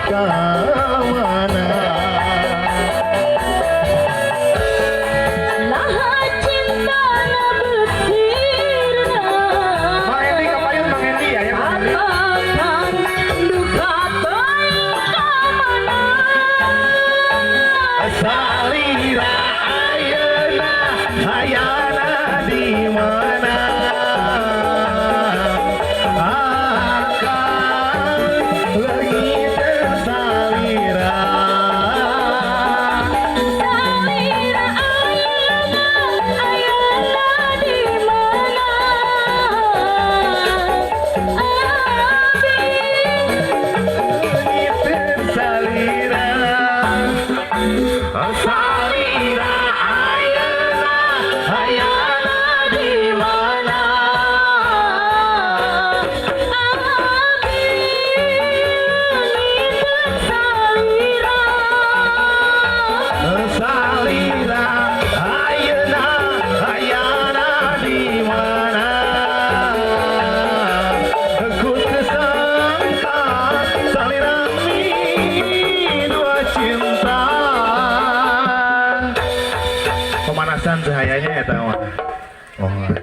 kamana Laha cinta na betirna Bang Endi kapayun Bang Endi ya ya Bang Endi akan duka kamana Salira ayeuna hayana di mana akan leungit salira Salira ayana di mana leungit salira salira ayeuna hayana di mana salira ayeuna hayana di mana ku tersangka salira dua cinta pemanasan bahayanya ya tahu. Oh.